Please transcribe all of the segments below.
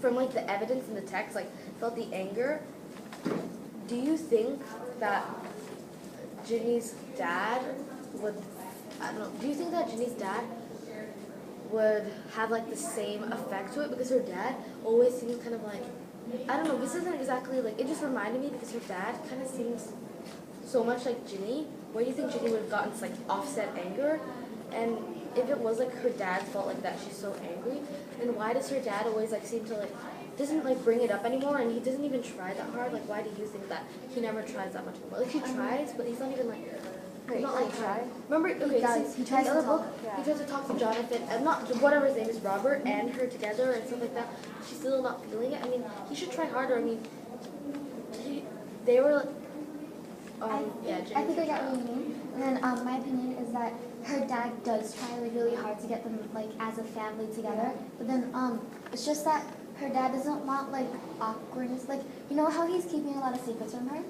from like the evidence in the text, like felt the anger. Do you think that Ginny's dad would, I don't know, do you think that Ginny's dad would have like the same effect to it? Because her dad always seems kind of like, I don't know, this isn't exactly like, it just reminded me because her dad kind of seems so much like Ginny. Where do you think Ginny would have gotten like offset anger? And if it was like her dad's fault like that she's so angry, then why does her dad always like seem to like, doesn't like bring it up anymore, and he doesn't even try that hard? Like, why do you think that he never tries that much anymore? Like, he tries, but he's not even like, he's not like trying. Remember, okay, He tries in the other to talk. book, he tries to talk to Jonathan, and not whatever his name is, Robert, and her together and stuff like that. She's still not feeling it. I mean, he should try harder. I mean, they were. Yeah, I think I get what you mean. And then my opinion is that her dad does try like really hard to get them like as a family together. But then it's just that her dad doesn't want like awkwardness. Like, you know how he's keeping a lot of secrets from her?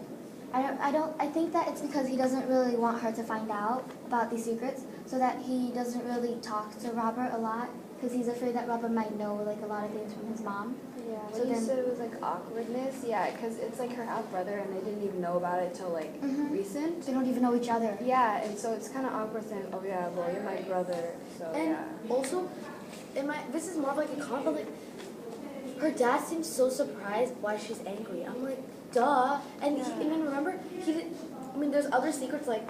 I think that it's because he doesn't really want her to find out about these secrets, so that he doesn't really talk to Robert a lot, because he's afraid that Robert might know like a lot of things from his mom. Yeah, So when you then- said it was like awkwardness, yeah, because it's like her half brother and they didn't even know about it till like recent. They don't even know each other. Yeah, and so it's kind of awkward saying, oh yeah, well you're my brother, so And yeah. also, this is more of like a comment, but like, her dad seems so surprised why she's angry. I'm like, duh. And I mean, remember, there's other secrets, like,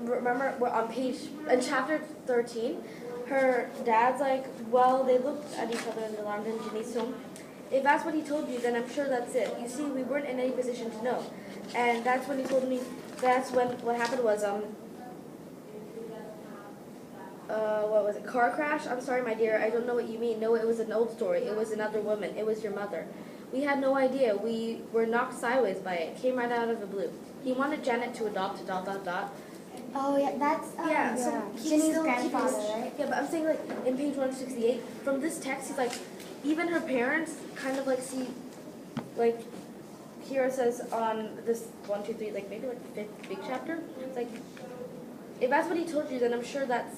remember, we're on in chapter 13, her dad's like, well, they looked at each other in the alarm in Ginny's home. If that's what he told you, then I'm sure that's it. You see, we weren't in any position to know. And that's when he told me, that's when, what happened was, what was it, car crash? I'm sorry, my dear, I don't know what you mean. No, it was an old story. It was another woman. It was your mother. We had no idea. We were knocked sideways by it. Came right out of the blue. He wanted Janet to adopt a ... Oh yeah, that's So he's Ginny's still grandfather, keeping- right? Yeah, but I'm saying like in page 168, from this text, he's like, even her parents kind of like see, like, here it says on this 1, 2, 3, like maybe like the 5th big chapter. It's like, if that's what he told you, then I'm sure that's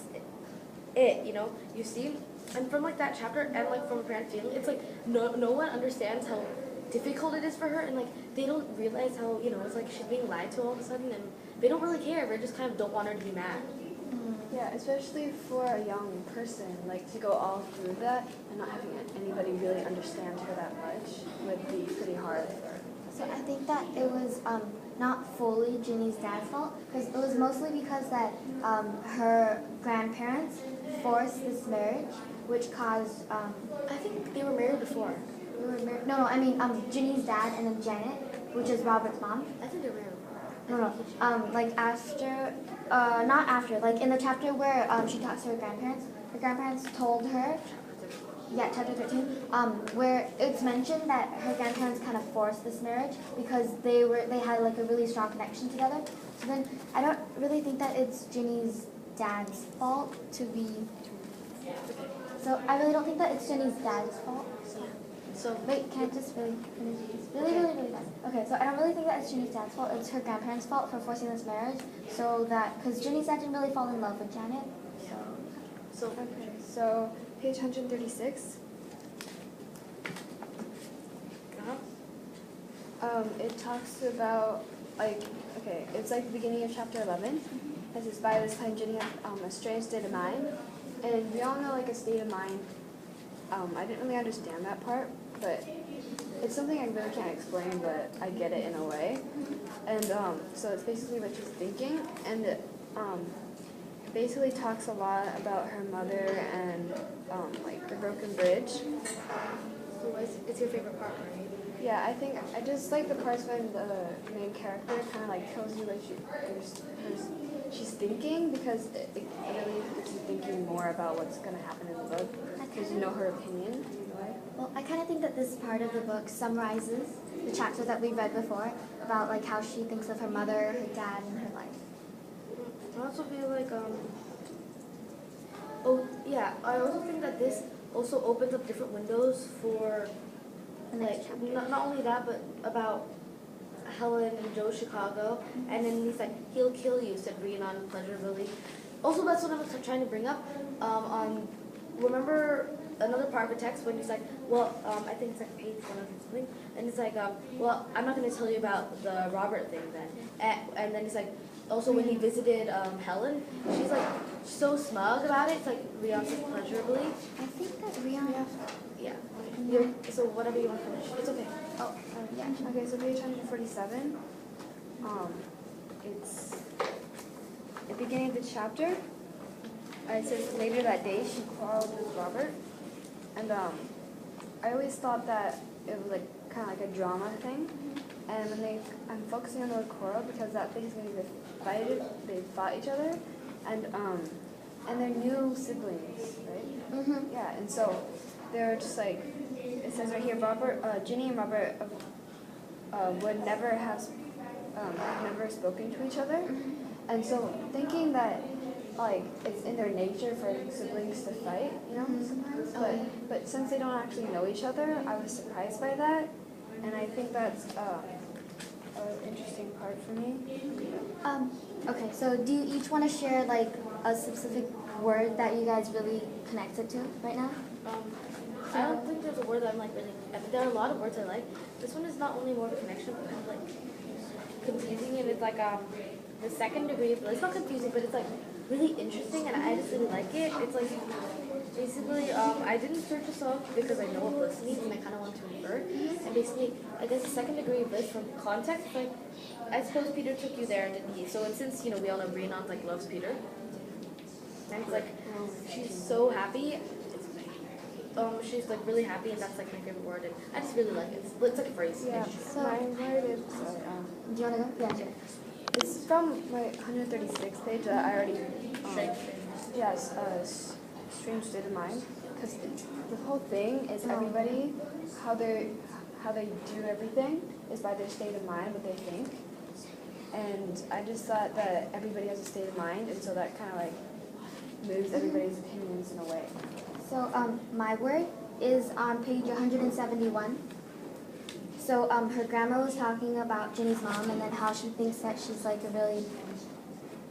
it, you know? You see? And from like that chapter and like from a parent feeling, it's like no one understands how difficult it is for her, and like they don't realize how, you know, it's like she's being lied to all of a sudden, and they don't really care. They just kind of don't want her to be mad. Yeah, especially for a young person, like to go all through that and not having anybody really understand her that much would be pretty hard for her. So I think that it was not fully Ginny's dad's fault, because it was mostly because that her grandparents forced this marriage, which caused I think they were married before. no, I mean Ginny's dad and then Janet, which is Robert's mom. I think they were married before. No, like after, not after, like in the chapter where she talks to her grandparents told her, yeah, chapter 13, where it's mentioned that her grandparents kind of forced this marriage because they had like a really strong connection together. So then I don't really think that it's Ginny's dad's fault to be, so I really don't think that it's Ginny's dad's fault. So Wait, can I just really finish this? Really fast. Okay, so I don't really think that it's Ginny's dad's fault. It's her grandparents' fault for forcing this marriage, so that, because Ginny's dad didn't really fall in love with Janet. Okay, so page 136. It talks about, like, okay, it's like the beginning of chapter 11. It says, by this time Ginny had a strange state of mind. And we all know, like, a state of mind. I didn't really understand that part, but it's something I really can't explain, but I get it in a way. And so it's basically what she's thinking, and it basically talks a lot about her mother and like the broken bridge. So it's your favorite part, right? Yeah, I just like the parts when the main character kind of like tells you what she's thinking, because it really gets you thinking more about what's going to happen in the book, because you know her opinion in a way. Well, I kind of think that this part of the book summarizes the chapter that we read before about like how she thinks of her mother, her dad, and her life. I also feel like, oh yeah, I also think that this also opens up different windows for, like, not only that, but about Helen and Joe Chicago, and then he's like, he'll kill you, said Rhiannon pleasurably. Also, that's what I was trying to bring up, remember another part of a text when he's like, well, I think it's like page 1 or something, and it's like, well, I'm not going to tell you about the Robert thing then. And then he's like, also when he visited Helen, she's like so smug about it. It's like Rion says pleasurably. I think that Rihanna. Yeah. You're, so whatever you want to finish, it's okay. Oh, yeah. Okay, so page 147. It's at the beginning of the chapter. It says later that day she quarreled with Robert, and I always thought that it was like kind of like a drama thing. And when I'm focusing on the word quarrel because that basically they fought each other, and they're new siblings, right? Mhm. Yeah, and so they're just like, it says right here, Ginny and Robert would never have never spoken to each other, and so thinking that like it's in their nature for siblings to fight, you know, sometimes, but since they don't actually know each other, I was surprised by that, and I think that's an interesting part for me. Okay, so do you each want to share like a specific word that you guys really connected to right now? I don't think there's a word that I'm like really. I think there are a lot of words I like. This one is not only more of a connection, but kind of like confusing, and it's like the second degree of. It's not confusing, but it's like really interesting, and I just really like it. It's like basically I didn't search this off because I know what bliss means, and I kind of want to infer. And basically, I guess the second degree of bliss from context, like I suppose Peter took you there, didn't he? So and since we all know Rhiannon like loves Peter, and it's like she's so happy. She's like really happy, and that's like my favorite word, and I just really like it. It's like a phrase. Yeah. So- My word is sorry. Do you want to go? Yeah, sure. This is from my 136th page that I already. Yes, strange state of mind, because the whole thing is everybody how they do everything is by their state of mind, what they think, and I just thought that everybody has a state of mind, and so that kind of like moves everybody's opinions in a way. So my word is on page 171. So her grandma was talking about Ginny's mom and then how she thinks that she's like a really,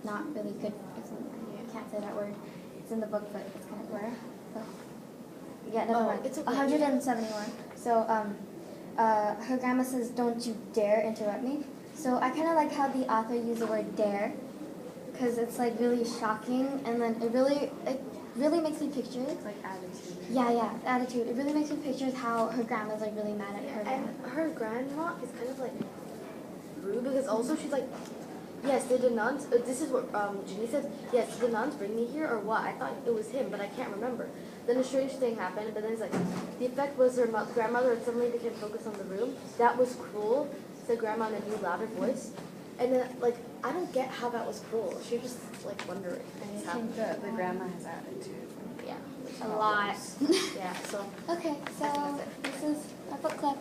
not really good, I can't say that word. It's in the book, but it's kind of rare. So, yeah, never mind. It's okay. 171. So her grandma says, "Don't you dare interrupt me." So I kind of like how the author used the word dare, because it's like really shocking, and then it really makes me picture it. It's like attitude. Yeah, attitude. It really makes me picture how her grandma's like really mad at her. And her grandma is kind of like rude because also she's like, yes, did the nuns, this is what Ginny says, yes, did the nuns bring me here or what? I thought it was him, but I can't remember. Then a strange thing happened, but then it's like, the effect was her grandmother suddenly became focused on the room. That was cruel, said grandma in a new louder voice. And then, like, I don't get how that was cruel. She was just, like, wondering. I think the grandma has attitude. Yeah. A lot. Yeah, so. Okay, so this is a book club.